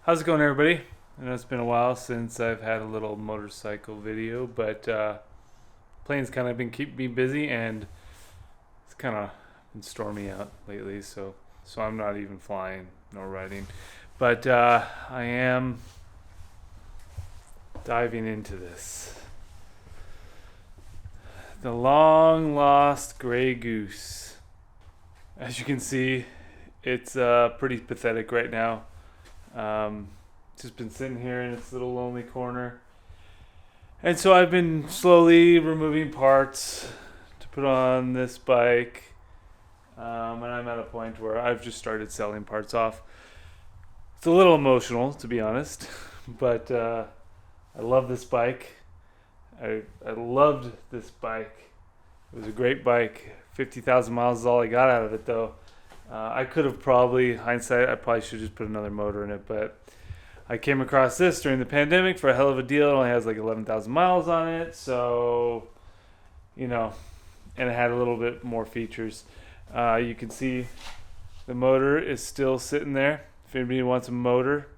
How's it going, everybody? I know it's been a while since I've had a little motorcycle video, but planes kind of been keeping me busy, and it's kind of been stormy out lately, so I'm not even flying nor riding. But I am diving into this. The long lost Grey Goose. As you can see, it's pretty pathetic right now. Just been sitting here in its little lonely corner, and so I've been slowly removing parts to put on this bike, and I'm at a point where I've just started selling parts off. It's a little emotional, to be honest, but I love this bike. I loved this bike. It was a great bike. 50,000 miles is all I got out of it, though. I could have hindsight, I probably should just put another motor in it, but I came across this during the pandemic for a hell of a deal. It only has like 11,000 miles on it, so, and it had a little bit more features. You can see the motor is still sitting there. If anybody wants a motor,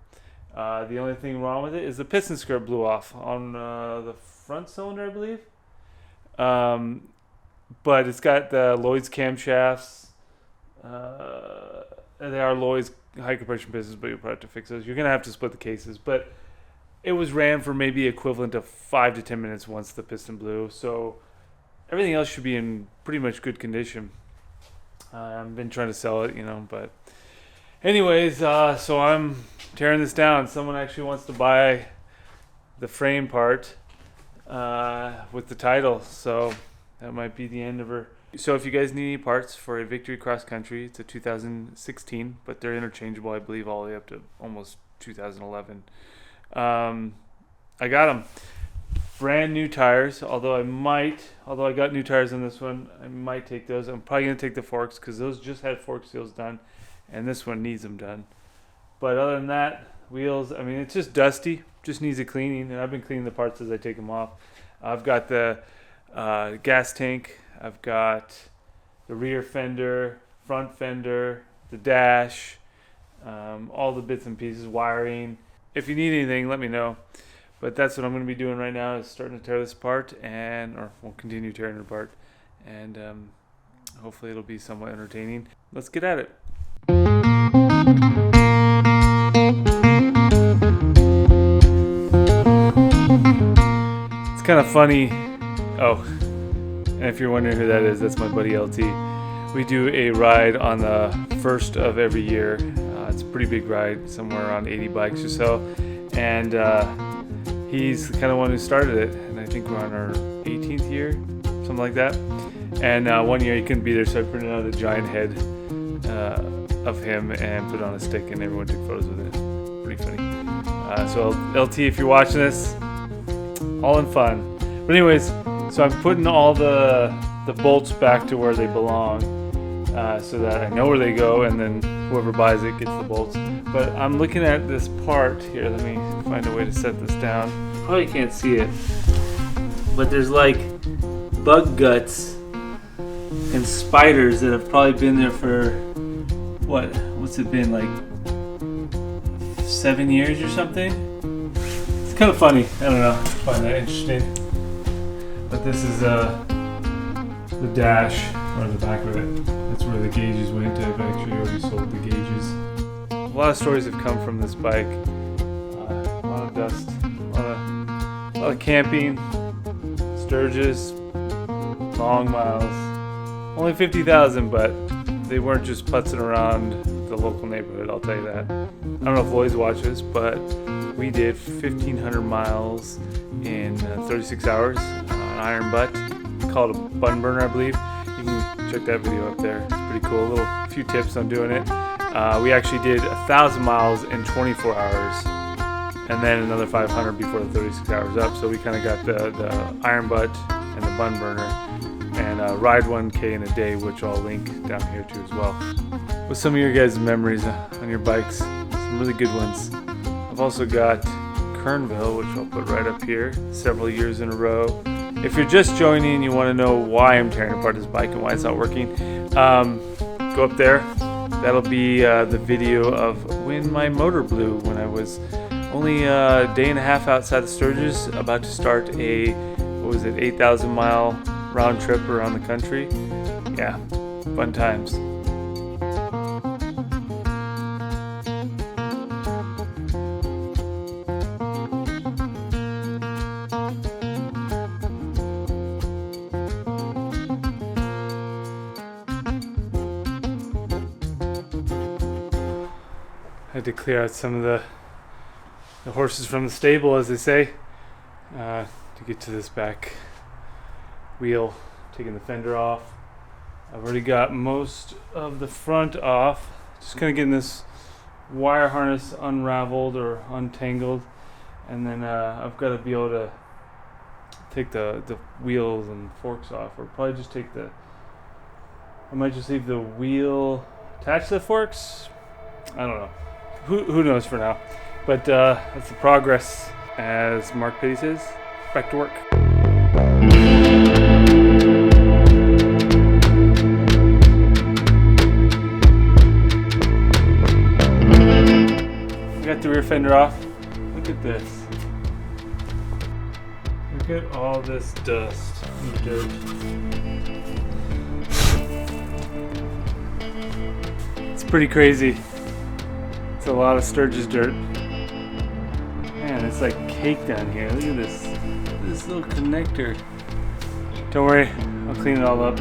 the only thing wrong with it is the piston skirt blew off on the front cylinder, I believe. But it's got the Lloyd's camshafts. They are Lloyd's high compression pistons, but you'll probably have to fix those. You're going to have to split the cases, but it was ran for maybe equivalent of 5 to 10 minutes once the piston blew, so everything else should be in pretty much good condition. I've been trying to sell it, but anyways, so I'm tearing this down. Someone actually wants to buy the frame part with the title, so that might be the end of her. So if you guys need any parts for a Victory Cross Country, it's a 2016, but they're interchangeable, I believe, all the way up to almost 2011. I got them. Brand new tires, although I got new tires on this one, I might take those. I'm probably going to take the forks because those just had fork seals done, and this one needs them done. But other than that, wheels, it's just dusty, just needs a cleaning, and I've been cleaning the parts as I take them off. I've got the gas tank. I've got the rear fender, front fender, the dash, all the bits and pieces, wiring. If you need anything, let me know. But that's what I'm going to be doing right now, is starting to tear this apart, or we'll continue tearing it apart. And hopefully it'll be somewhat entertaining. Let's get at it. It's kind of funny. Oh. And if you're wondering who that is, that's my buddy LT. We do a ride on the 1st of every year. It's a pretty big ride, somewhere around 80 bikes or so. And he's the kind of one who started it. And I think we're on our 18th year, something like that. And one year he couldn't be there, so I printed out a giant head of him and put it on a stick, and everyone took photos with it. Pretty funny. So LT, if you're watching this, all in fun. But anyways, so I'm putting all the bolts back to where they belong, so that I know where they go, and then whoever buys it gets the bolts. But I'm looking at this part here. Let me find a way to set this down. Probably can't see it, but there's like bug guts and spiders that have probably been there for what's it been, like 7 years or something? It's kind of funny. I don't know. I find that interesting. But this is the dash, or the back of it. That's where the gauges went. I've actually already sold the gauges. A lot of stories have come from this bike. A lot of dust, a lot of camping, sturges, long miles. Only 50,000, but they weren't just putzing around the local neighborhood, I'll tell you that. I don't know if Lloyd's watches, but we did 1,500 miles in 36 hours. Iron butt, called a bun burner, I believe. You can check that video up there. It's pretty cool. A few tips on doing it. We actually did 1,000 miles in 24 hours, and then another 500 before the 36 hours up. So we kind of got the iron butt and the bun burner, and ride 1K in a day, which I'll link down here too as well. With some of your guys' memories on your bikes, some really good ones. I've also got Kernville, which I'll put right up here, several years in a row. If you're just joining and you want to know why I'm tearing apart this bike and why it's not working, go up there, That'll be the video of when my motor blew when I was only a day and a half outside of Sturgis, about to start a, 8,000 mile round trip around the country. Yeah, fun times. I had to clear out some of the horses from the stable, as they say, to get to this back wheel, taking the fender off. I've already got most of the front off, just kind of getting this wire harness unraveled or untangled, and then I've got to be able to take the wheels and forks off, or probably just take I might just leave the wheel attached to the forks. I don't know. Who knows for now? But that's the progress, as Mark Pitty says. Back to work. We got the rear fender off. Look at this. Look at all this dust and dirt. It's pretty crazy. It's a lot of Sturgis dirt. Man, it's like cake down here. Look at this little connector. Don't worry, I'll clean it all up.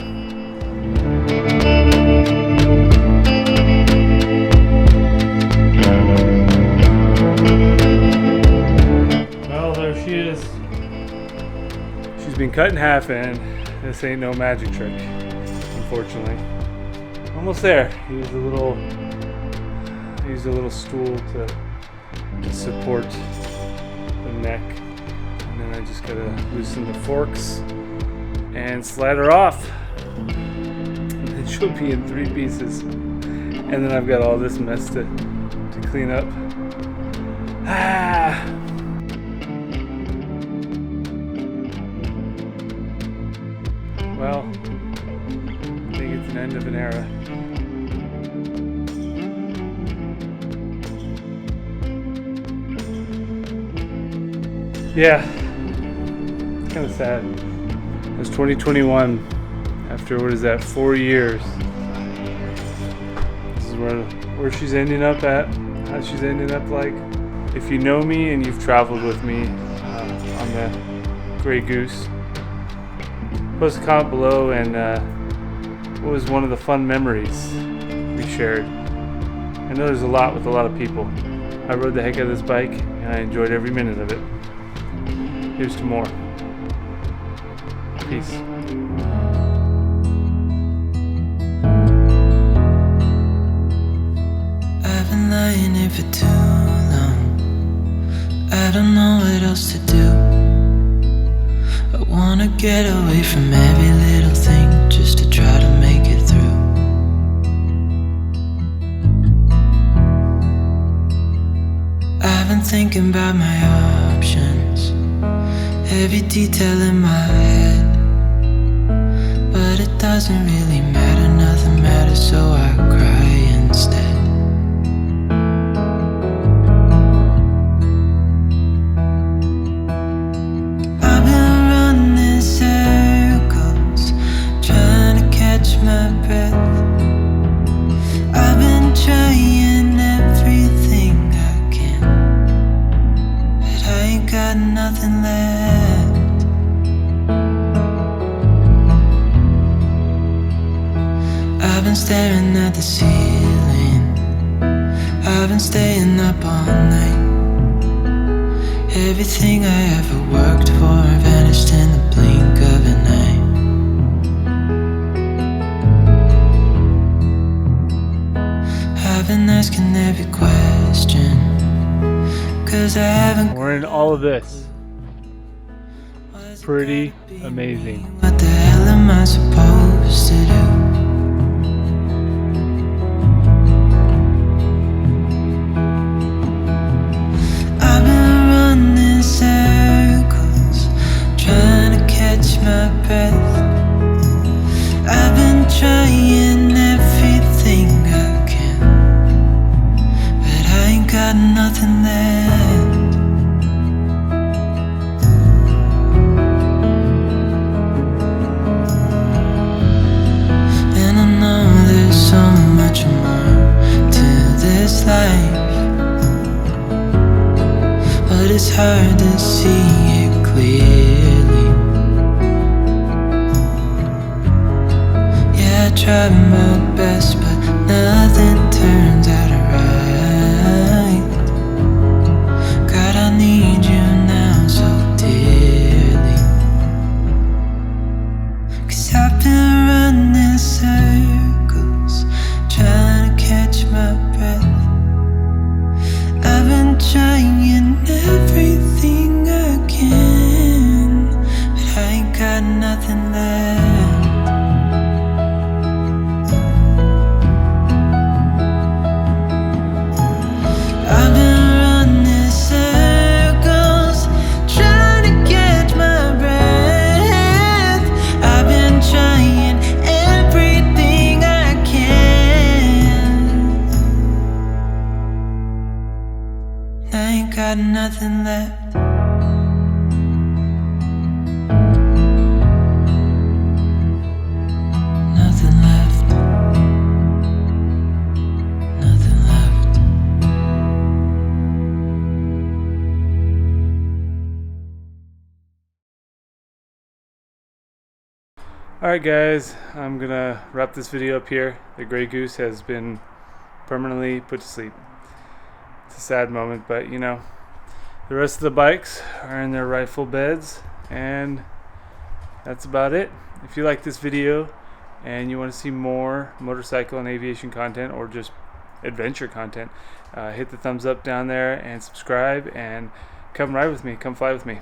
Well, there she is. She's been cut in half, and this ain't no magic trick, unfortunately. Almost there. Use a little stool to support the neck, and then I just gotta loosen the forks and slide her off, and then she'll be in 3 pieces, and then I've got all this mess to clean up. Well, I think it's an end of an era. Yeah, it's kind of sad. It's 2021. After, 4 years? This is where she's ending up at. How she's ending up like. If you know me and you've traveled with me on the Grey Goose, post a comment below and what was one of the fun memories we shared. I know there's a lot with a lot of people. I rode the heck out of this bike and I enjoyed every minute of it. Here's to more. Peace. I've been lying here for too long. I don't know what else to do. I wanna get away from every little thing just to try to make it through. I've been thinking about my options, every detail in my head, but it doesn't really matter, nothing matters, so I cry instead. I've been running circles, trying to catch my breath. I've been trying everything I can, but I ain't got nothing left. I've been staring at the ceiling, I've been staying up all night. Everything I ever worked for vanished in the blink of an eye. I've been asking every question, 'cause I haven't. We're in all of this. Pretty amazing. What the hell am I supposed to do? I've been running circles, trying to catch my breath. I've been trying everything I can, hard to see it clearly. Yeah, I tried my best, but nothing turns out right. God, I need you now so dearly. 'Cause I've been running circles, trying to catch my breath. I've been trying everything I can, but I ain't got nothing left. I've been running circles, trying to catch my breath. I've been trying everything I can. I ain't got nothing left. Nothing left. Nothing left. Alright guys, I'm gonna wrap this video up here. The Grey Goose has been permanently put to sleep. It's a sad moment, but you know, the rest of the bikes are in their rightful beds, and that's about it. If you like this video and you want to see more motorcycle and aviation content, or just adventure content, hit the thumbs up down there and subscribe, and come ride with me, come fly with me.